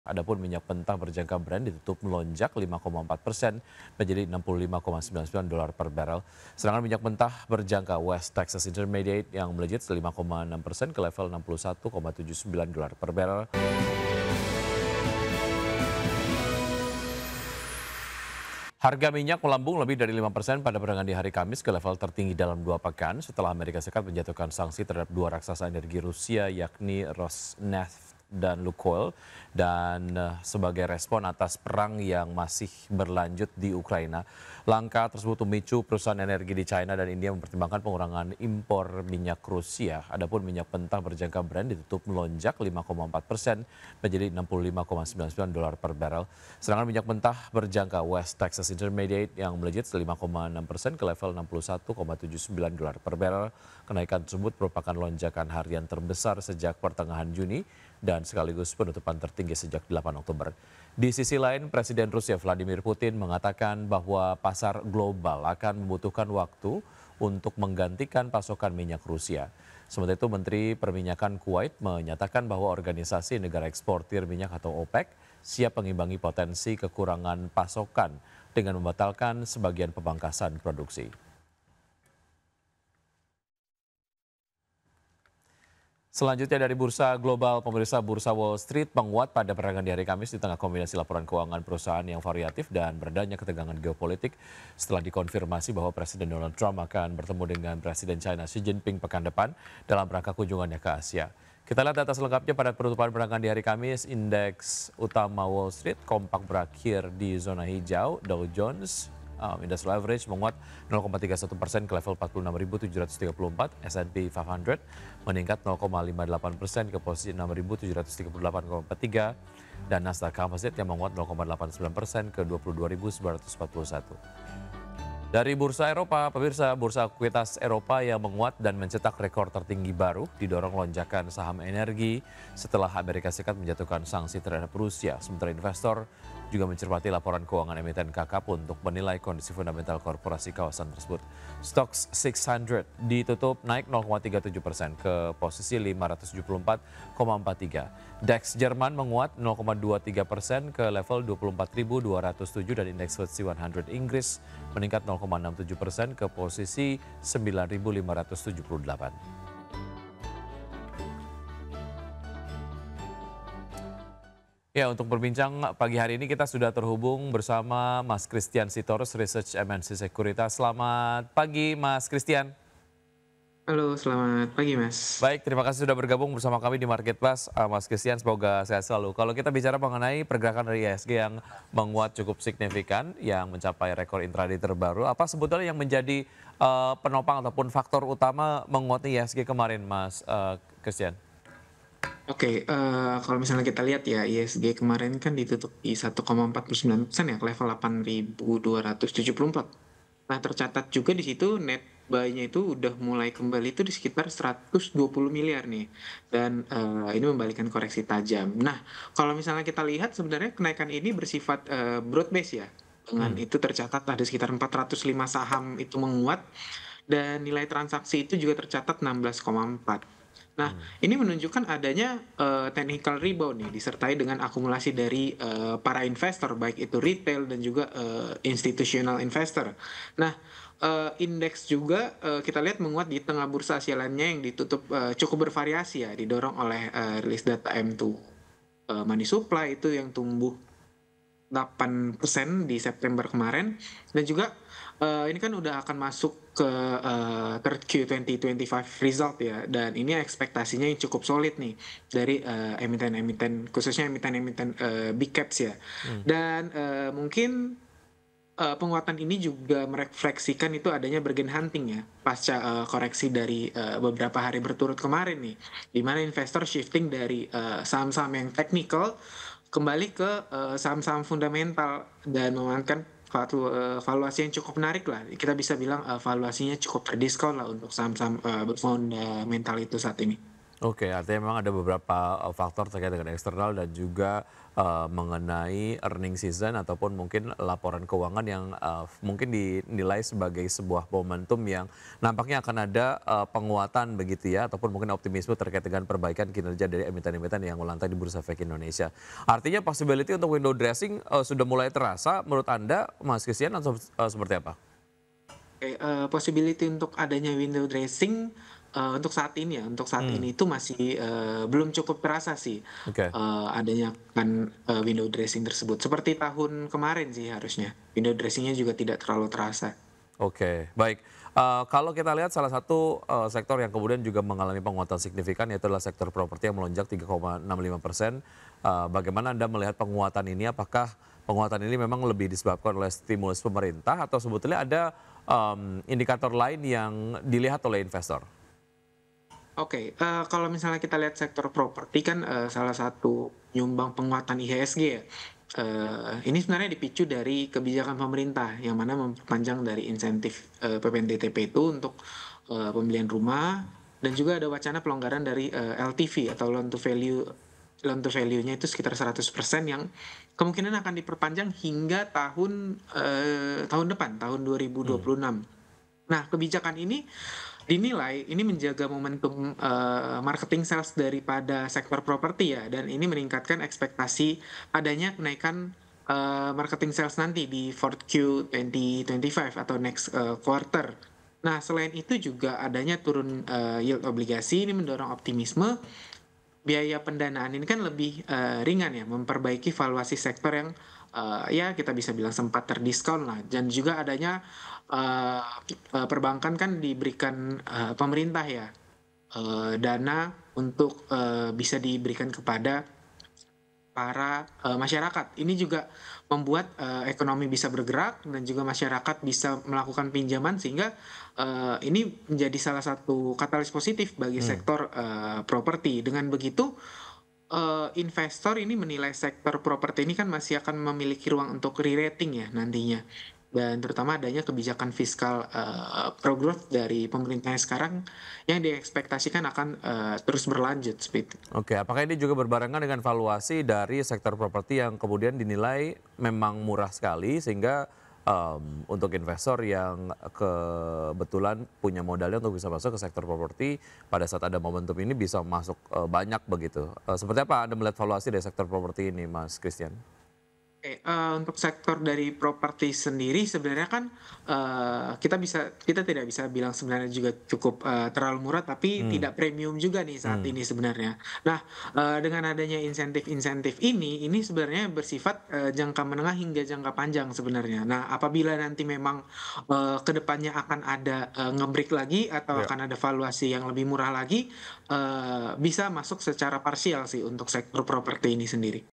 Adapun minyak mentah berjangka Brent ditutup melonjak 5,4% menjadi $65,99 per barel. Sedangkan minyak mentah berjangka West Texas Intermediate yang melejit 5,6% ke level $61,79 per barel. Harga minyak melambung lebih dari 5% pada perdagangan di hari Kamis ke level tertinggi dalam 2 pekan setelah Amerika Serikat menjatuhkan sanksi terhadap dua raksasa energi Rusia yakni Rosneft dan Lukoil dan sebagai respon atas perang yang masih berlanjut di Ukraina. Langkah tersebut memicu perusahaan energi di China dan India mempertimbangkan pengurangan impor minyak Rusia. Adapun minyak mentah berjangka Brent ditutup melonjak 5,4% menjadi $65,99 per barel. Sedangkan minyak mentah berjangka West Texas Intermediate yang melejit 5,6% ke level $61,79 per barel. Kenaikan tersebut merupakan lonjakan harian terbesar sejak pertengahan Juni dan sekaligus penutupan tertinggi sejak 8 Oktober. Di sisi lain, Presiden Rusia Vladimir Putin mengatakan bahwa pasar global akan membutuhkan waktu untuk menggantikan pasokan minyak Rusia. Sementara itu, Menteri Perminyakan Kuwait menyatakan bahwa organisasi negara eksportir minyak atau OPEC siap mengimbangi potensi kekurangan pasokan dengan membatalkan sebagian pemangkasan produksi. Selanjutnya dari bursa global, pemirsa, bursa Wall Street menguat pada perdagangan di hari Kamis di tengah kombinasi laporan keuangan perusahaan yang variatif dan beredanya ketegangan geopolitik setelah dikonfirmasi bahwa Presiden Donald Trump akan bertemu dengan Presiden China Xi Jinping pekan depan dalam rangka kunjungannya ke Asia. Kita lihat data selengkapnya pada penutupan perdagangan di hari Kamis. Indeks utama Wall Street kompak berakhir di zona hijau. Dow Jones Industrial Average menguat 0,31% ke level 46.734, S&P 500 meningkat 0,58% ke posisi 6.738,43, dan Nasdaq Composite yang menguat 0,89% ke 22.941. Dari bursa Eropa, pemirsa, bursa ekuitas Eropa yang menguat dan mencetak rekor tertinggi baru didorong lonjakan saham energi setelah Amerika Serikat menjatuhkan sanksi terhadap Rusia. Sementara investor juga mencermati laporan keuangan emiten KKP untuk menilai kondisi fundamental korporasi kawasan tersebut. Stoxx 600 ditutup naik 0,37% ke posisi 574,43. DAX Jerman menguat 0,23% ke level 24.207 dan indeks FTSE 100 Inggris meningkat 0,67% ke posisi 9.578. Ya, untuk berbincang pagi hari ini kita sudah terhubung bersama Mas Christian Sitorus, Research MNC Sekuritas. Selamat pagi, Mas Christian. Halo, selamat pagi, Mas. Baik, terima kasih sudah bergabung bersama kami di Market Plus. Mas Christian, semoga sehat selalu. Kalau kita bicara mengenai pergerakan dari IHSG yang menguat cukup signifikan, yang mencapai rekor intraday terbaru, apa sebetulnya yang menjadi penopang ataupun faktor utama menguatnya IHSG kemarin, Mas Christian? Oke, kalau misalnya kita lihat ya, ISG kemarin kan ditutup di 1,49% ya, ke level 8.274. Nah, tercatat juga di situ net buy-nya itu udah mulai kembali itu di sekitar 120 miliar nih. Dan ini membalikan koreksi tajam. Nah, kalau misalnya kita lihat sebenarnya kenaikan ini bersifat broad base ya. Dengan itu tercatat ada sekitar 405 saham itu menguat dan nilai transaksi itu juga tercatat 16,4. Nah, ini menunjukkan adanya technical rebound nih disertai dengan akumulasi dari para investor baik itu retail dan juga institutional investor. Nah, indeks juga kita lihat menguat di tengah bursa Asia lainnya yang ditutup cukup bervariasi ya, didorong oleh rilis data M2 money supply itu yang tumbuh 8% di September kemarin dan juga ini kan udah akan masuk ke third Q 2025 result ya dan ini ekspektasinya yang cukup solid nih dari emiten-emiten khususnya emiten-emiten big caps ya dan mungkin penguatan ini juga merefleksikan itu adanya bargain hunting ya pasca koreksi dari beberapa hari berturut kemarin nih di mana investor shifting dari saham-saham yang teknikal kembali ke saham-saham fundamental dan memanfaatkan valuasi yang cukup menarik lah. Kita bisa bilang valuasinya cukup terdiskon lah untuk saham-saham berfundamental itu saat ini. Oke, artinya memang ada beberapa faktor terkait dengan eksternal dan juga mengenai earning season ataupun mungkin laporan keuangan yang mungkin dinilai sebagai sebuah momentum yang nampaknya akan ada penguatan begitu ya, ataupun mungkin optimisme terkait dengan perbaikan kinerja dari emiten-emiten yang melantai di Bursa Efek Indonesia. Artinya possibility untuk window dressing sudah mulai terasa menurut Anda, Mas Christian, atau seperti apa? Oke, possibility untuk adanya window dressing, untuk saat ini ya, untuk saat Hmm, ini itu masih, belum cukup terasa sih, oke. adanya kan, window dressing tersebut. Seperti tahun kemarin sih harusnya, window dressing-nya juga tidak terlalu terasa. Oke, baik. Kalau kita lihat salah satu sektor yang kemudian juga mengalami penguatan signifikan yaitu adalah sektor properti yang melonjak 3,65%. Bagaimana Anda melihat penguatan ini? Apakah penguatan ini memang lebih disebabkan oleh stimulus pemerintah atau sebetulnya ada indikator lain yang dilihat oleh investor? Oke, kalau misalnya kita lihat sektor properti kan, salah satu penyumbang penguatan IHSG ya, ini sebenarnya dipicu dari kebijakan pemerintah yang mana memperpanjang dari insentif, PPNBM itu untuk, pembelian rumah dan juga ada wacana pelonggaran dari, LTV atau loan to value-nya itu sekitar 100% yang kemungkinan akan diperpanjang hingga tahun depan, tahun Hmm, 2026. Nah, kebijakan ini dinilai ini menjaga momentum, marketing sales daripada sektor properti ya, dan ini meningkatkan ekspektasi adanya kenaikan, marketing sales nanti di 4Q 2025 atau next, quarter. Nah, selain itu juga adanya turun, yield obligasi ini mendorong optimisme. Biaya pendanaan ini kan lebih, ringan ya, memperbaiki valuasi sektor yang, ya kita bisa bilang sempat terdiskon lah, dan juga adanya, eee perbankan kan diberikan, pemerintah ya, dana untuk, bisa diberikan kepada para, masyarakat. Ini juga membuat, ekonomi bisa bergerak dan juga masyarakat bisa melakukan pinjaman sehingga, ini menjadi salah satu katalis positif bagi hmm. sektor, properti. Dengan begitu, investor ini menilai sektor properti ini kan masih akan memiliki ruang untuk re-rating ya nantinya. Dan terutama adanya kebijakan fiskal, pro-growth dari pemerintah yang sekarang yang diekspektasikan akan, terus berlanjut seperti itu. Oke, apakah ini juga berbarengan dengan valuasi dari sektor properti yang kemudian dinilai memang murah sekali sehingga untuk investor yang kebetulan punya modalnya untuk bisa masuk ke sektor properti pada saat ada momentum ini bisa masuk banyak begitu. Seperti apa Anda melihat valuasi dari sektor properti ini, Mas Christian? Oke, untuk sektor dari properti sendiri sebenarnya kan, kita tidak bisa bilang sebenarnya juga cukup, terlalu murah, tapi Hmm, tidak premium juga nih saat hmm. ini sebenarnya. Nah, dengan adanya insentif-insentif ini sebenarnya bersifat, jangka menengah hingga jangka panjang sebenarnya. Nah, apabila nanti memang, ke depannya akan ada, nge-break lagi atau Ya. akan ada valuasi yang lebih murah lagi, bisa masuk secara parsial sih untuk sektor properti ini sendiri.